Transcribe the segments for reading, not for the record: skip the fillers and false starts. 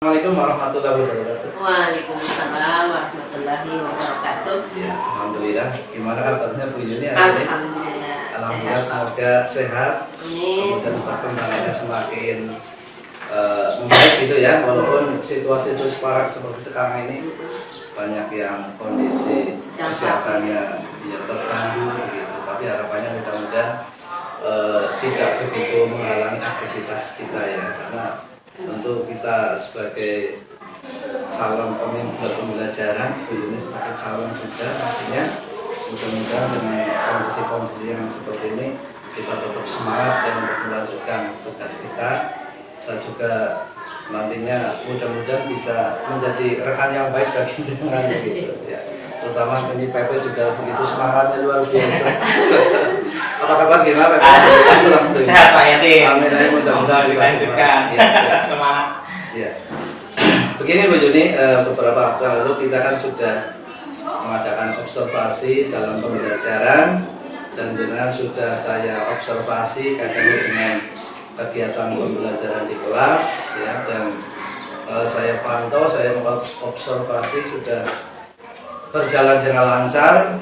Assalamualaikum warahmatullahi wabarakatuh. Waalaikumsalam warahmatullahi wabarakatuh. Ya, alhamdulillah. Gimana kabarnya Bu Yuni hari ini? Alhamdulillah. Alhamdulillah, semoga sehat. Amin. Dan perkembangannya semakin membaik gitu ya. Walaupun situasi itu sekarang seperti sekarang ini banyak yang kondisi kesehatannya ya terganggu begitu. Tapi harapannya mudah-mudahan tidak begitu menghalangi aktivitas kita ya, karena tentu kita sebagai calon pemimpin pembelajaran, Bu Yuni sebagai calon juga, artinya mudah-mudahan dengan kondisi-kondisi yang seperti ini kita tetap semangat dan untuk melanjutkan tugas kita. Saya juga nantinya mudah-mudahan bisa menjadi rekan yang baik bagi jenengan gitu ya. Terutama ini PP juga begitu semangatnya luar biasa. Apa kabar gimana Pak? Sehat Pak Yati. Amin. Mudah-mudahan dilanjutkan. Semangat. Ya. Begini Bu Yuni, beberapa waktu lalu kita kan sudah mengadakan observasi dalam pembelajaran dan jenengan sudah saya observasi kaitannya dengan kegiatan pembelajaran di kelas ya, dan saya pantau, saya mengobservasi sudah berjalan dengan lancar,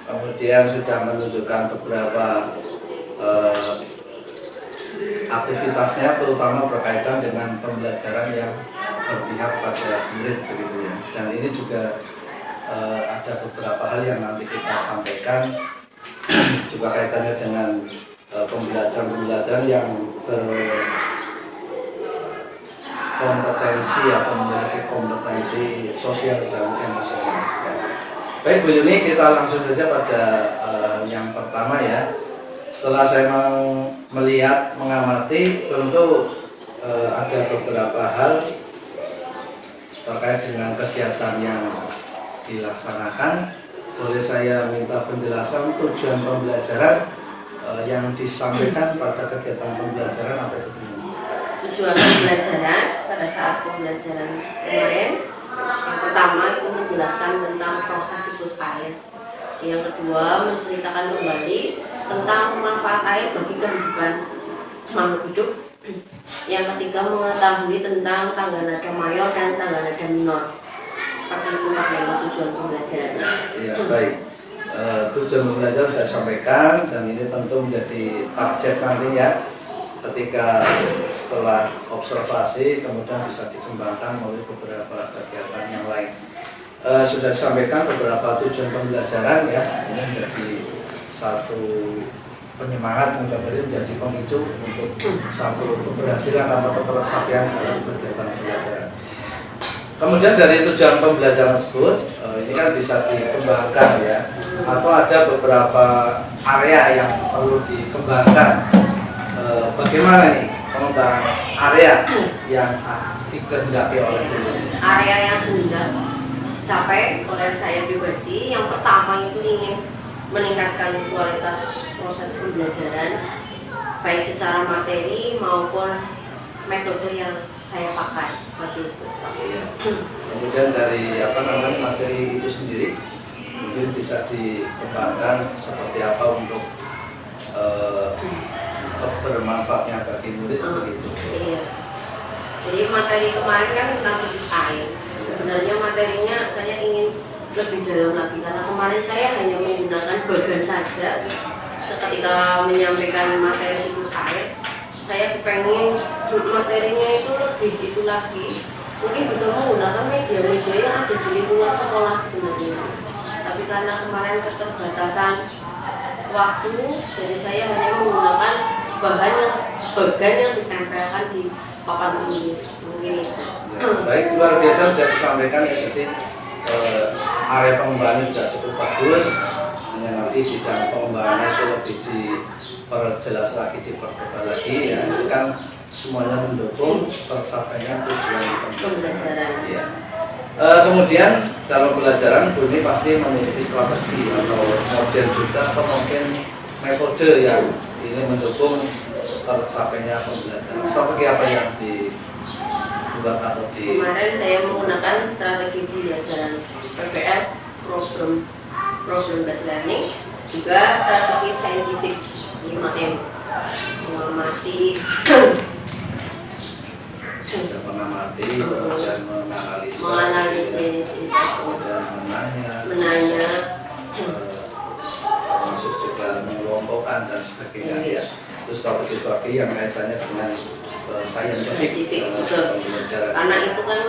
kemudian sudah menunjukkan beberapa aktivitasnya terutama berkaitan dengan pembelajaran yang berpihak pada murid begitu ya. Dan ini juga ada beberapa hal yang nanti kita sampaikan juga kaitannya dengan pembelajaran yang berkompetensi atau memiliki kompetensi sosial dan emosional. Baik Bu Yuni, kita langsung saja pada yang pertama ya. Setelah saya melihat, mengamati, tentu ada beberapa hal terkait dengan kegiatan yang dilaksanakan. Boleh saya minta penjelasan tujuan pembelajaran yang disampaikan pada kegiatan pembelajaran apa itu? Tujuan pembelajaran pada saat pembelajaran kemarin, yang pertama itu menjelaskan tentang proses siklus air. Yang kedua menceritakan kembali tentang manfaat air bagi kehidupan makhluk hidup. Yang ketiga mengetahui tentang tangga nada mayor dan tangga nada minor. Seperti itu Pak yang tujuan pembelajaran. Ya baik. Tujuan pembelajaran sudah disampaikan dan ini tentu menjadi target nantinya ketika setelah observasi kemudian bisa dikembangkan melalui beberapa kegiatan yang lain. Sudah disampaikan beberapa tujuan pembelajaran ya, ini menjadi satu penyemangat, mudah-mudahan menjadi pemicu untuk satu keberhasilan atau tercapaian dalam kegiatan pembelajaran. Kemudian dari tujuan pembelajaran tersebut ini kan bisa dikembangkan ya, atau ada beberapa area yang perlu dikembangkan. Bagaimana nih pengembangan area yang dikehendaki oleh Bu Yuni? Area yang hendak dicapai oleh saya pribadi, yang pertama itu ingin meningkatkan kualitas proses pembelajaran baik secara materi maupun metode yang saya pakai seperti itu. Ya. Kemudian dari materi itu sendiri mungkin bisa dikembangkan seperti apa untuk bermanfaatnya bagi murid begitu. Iya. Jadi materi kemarin kan tentang siklus air. Sebenarnya materinya saya ingin lebih dalam lagi karena kemarin saya hanya menggunakan bagan saja. Ketika menyampaikan materi siklus air, saya pengen materinya itu lebih itu lagi. Mungkin bisa menggunakan media-media yang ada di lingkungan sekolah sebenarnya. Tapi karena kemarin keterbatasan waktu, jadi saya hanya menggunakan bagan yang ditempelkan di papan tulis mungkin itu. Ya, baik, luar biasa sudah disampaikan ya, jadi area pengembangan sudah cukup bagus. Hanya nanti bidang pengembangannya itu lebih diperjelas lagi, diperkebal lagi ya. Itu kan semuanya mendukung tercapainya tujuan pembelajaran. Ya. Kemudian dalam pembelajaran Bu Yuni pasti memiliki strategi atau model juga atau mungkin metode yang ini mendukung tercapainya pembelajaran. Strategi apa yang dibuat atau di? Kemarin saya menggunakan strategi pembelajaran PBL, problem based learning, juga strategi saintifik 5M, mengamati sudah pengamatan mengamati, kemudian menganalisis, kemudian menanya, termasuk juga mengelompokkan dan sebagainya ya. Itu strategi-strategi yang kaitannya dengan scientific pembelajaran. Anak itu kan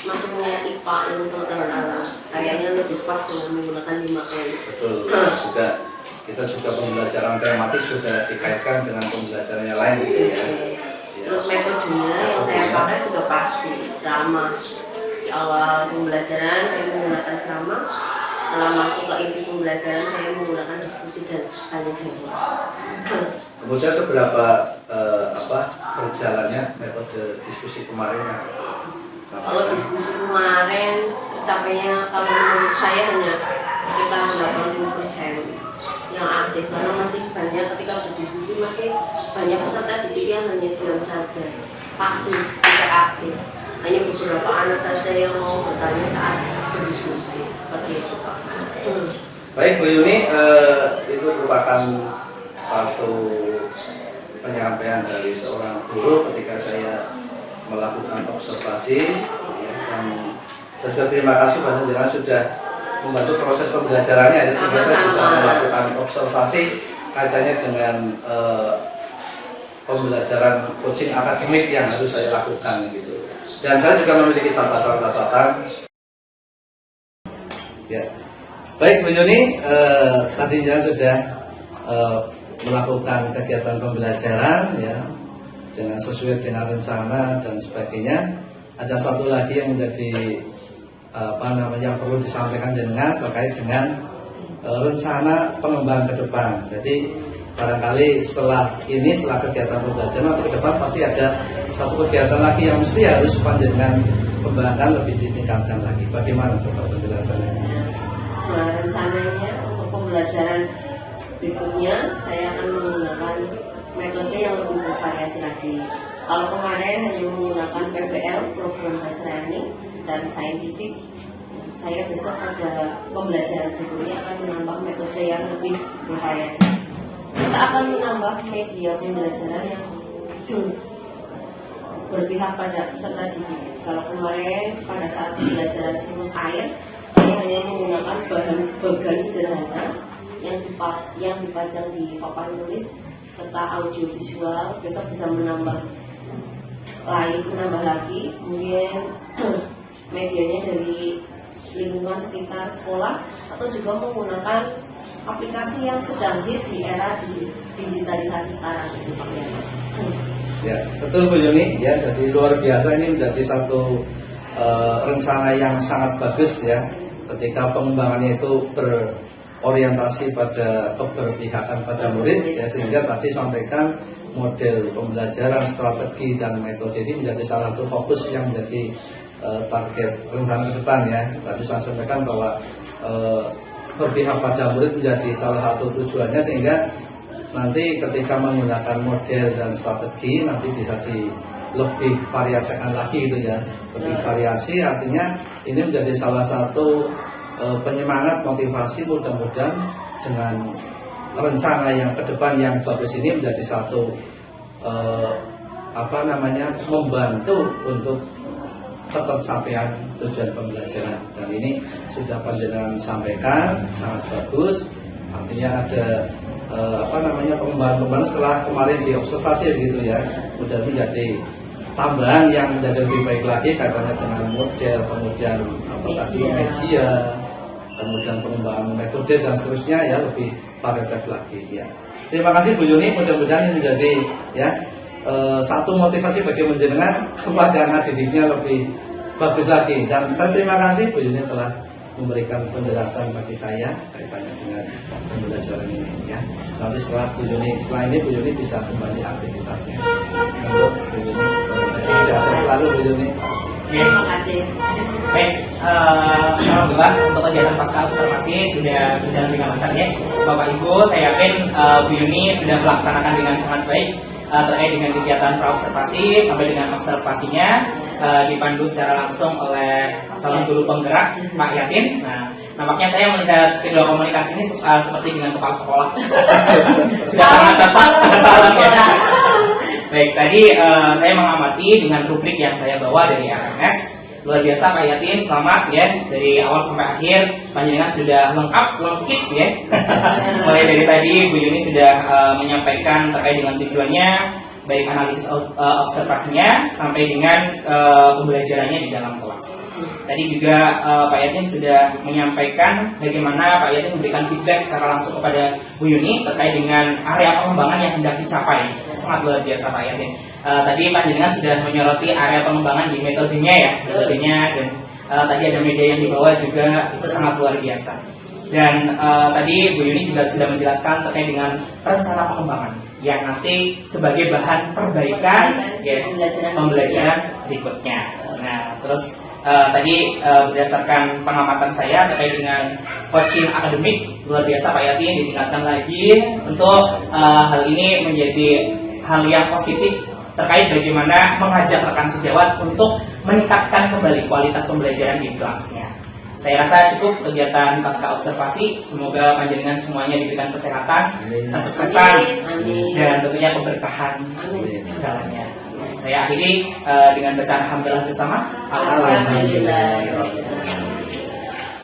masuknya IPA, ilmu pengetahuan alam, kayaknya lebih pas dengan menggunakan 5M. Betul. Juga kita juga pembelajaran tematik juga dikaitkan dengan pembelajaran yang lain gitu ya. Terus metodenya yang saya pakai sudah pasti sama. Di awal pembelajaran saya menggunakan sama. Setelah masuk ke inti pembelajaran saya menggunakan diskusi dan tanya jawab. Kemudian seberapa berjalannya metode diskusi kemarin? Kalau diskusi kemarin capainya kalau menurut saya hanya sekitar 80% yang aktif, karena masih banyak ketika berdiskusi masih banyak peserta didik yang hanya diam saja, pasif, tidak aktif. Hanya beberapa anak saja yang mau bertanya saat berdiskusi, seperti itu Pak. Baik Bu Yuni, itu merupakan satu penyampaian dari seorang guru ketika saya melakukan observasi ya, dan saya juga terima kasih pada jenengan sudah membantu proses pembelajarannya. Jadi saya bisa melakukan observasi kaitannya dengan pembelajaran coaching akademik yang harus saya lakukan gitu. Dan saya juga memiliki catatan-catatan. Ya, baik Bu Yuni, tadi sudah melakukan kegiatan pembelajaran ya dengan sesuai dengan rencana dan sebagainya. Ada satu lagi yang menjadi perlu disampaikan dengan terkait dengan rencana pengembangan ke depan. Jadi barangkali setelah kegiatan pembelajaran nanti ke depan pasti ada satu kegiatan lagi yang mesti harus panjenengan kembangkan lebih ditingkatkan lagi. Bagaimana coba penjelasannya? Nah, rencananya untuk pembelajaran berikutnya saya akan menggunakan metode yang lebih bervariasi lagi. Kalau kemarin hanya menggunakan PBL, program based learning dan scientific, saya besok pada pembelajaran berikutnya akan menambah metode yang lebih bervariasi. Kita akan menambah media pembelajaran yang berpihak pada peserta didik. Kalau kemarin pada saat pembelajaran siklus air, saya hanya menggunakan bahan bagan sederhana yang dipajang di papan tulis serta audio visual. Besok bisa menambah lagi, kemudian medianya dari lingkungan sekitar sekolah atau juga menggunakan aplikasi yang sedang hit di era digitalisasi sekarang itu Pak. Ya, betul Bu Yuni ya. Jadi luar biasa, ini menjadi satu rencana yang sangat bagus ya. Ketika pengembangannya itu berorientasi pada keberpihakan pada murid ya, sehingga tadi sampaikan model pembelajaran, strategi dan metode ini menjadi salah satu fokus yang menjadi target rencana ke depan ya. Tadi saya sampaikan bahwa berpihak pada murid menjadi salah satu tujuannya, sehingga nanti ketika menggunakan model dan strategi nanti bisa lebih variasikan lagi gitu ya. Lebih variasi artinya ini menjadi salah satu penyemangat, motivasi. Mudah-mudahan dengan rencana yang ke depan yang bagus ini menjadi satu membantu untuk ketercapaian tujuan pembelajaran. Dan ini sudah panjenengan sampaikan sangat bagus. Artinya ada pengembangan setelah kemarin diobservasi gitu ya. Mudah menjadi tambahan yang menjadi lebih baik lagi kaitannya dengan model, kemudian media, kemudian pengembangan metode dan seterusnya ya, lebih variatif lagi ya. Terima kasih Bu Yuni, mudah-mudahan ini menjadi ya satu motivasi bagi panjenengan kepada anak didiknya lebih bagus lagi. Dan saya terima kasih Bu Yuni telah memberikan penjelasan bagi saya kaitannya dengan pembelajaran ini ya. Nanti setelah ini Bu Yuni bisa kembali aktivitasnya. Untuk Bu Yuni, sehat selalu Bu Yuni. Terima kasih. Baik, alhamdulillah untuk kegiatan pasca observasi sudah berjalan dengan lancar ya. Bapak Ibu, saya yakin Bu Yuni sudah melaksanakan dengan sangat baik terkait dengan kegiatan praobservasi sampai dengan observasinya dipandu secara langsung oleh calon guru penggerak Pak Yatin. Nah, nampaknya saya melihat kedua komunikasi ini seperti dengan kepala sekolah. Sudah sangat cocok. Baik, tadi saya mengamati dengan rubrik yang saya bawa dari RMS. Luar biasa Pak Yatin, selamat ya. Dari awal sampai akhir, panjenengan sudah lengkap, lengkit ya. Mulai dari tadi Bu Yuni sudah menyampaikan terkait dengan tujuannya, baik analisis observasinya sampai dengan pembelajarannya di dalam kelas. Tadi juga Pak Yatin sudah menyampaikan bagaimana Pak Yatin memberikan feedback secara langsung kepada Bu Yuni terkait dengan area pengembangan yang hendak dicapai. Sangat luar biasa Pak Yatin. Tadi panjenengan sudah menyoroti area pengembangan di metodenya ya, dan tadi ada media yang dibawa juga, itu sangat luar biasa. Dan tadi Bu Yuni juga sudah menjelaskan terkait dengan rencana pengembangan yang nanti sebagai bahan perbaikan ya, pembelajaran berikutnya. Nah, terus tadi berdasarkan pengamatan saya terkait dengan coaching akademik, luar biasa Pak Yatin, ditingkatkan lagi untuk hal ini menjadi hal yang positif terkait bagaimana mengajak rekan sejawat untuk meningkatkan kembali kualitas pembelajaran di kelasnya. Saya rasa cukup kegiatan pasca observasi. Semoga panjenengan semuanya diberikan kesehatan, kesuksesan, dan tentunya keberkahan segalanya. Saya akhiri dengan bacaan alhamdulillah bersama. Alhamdulillah.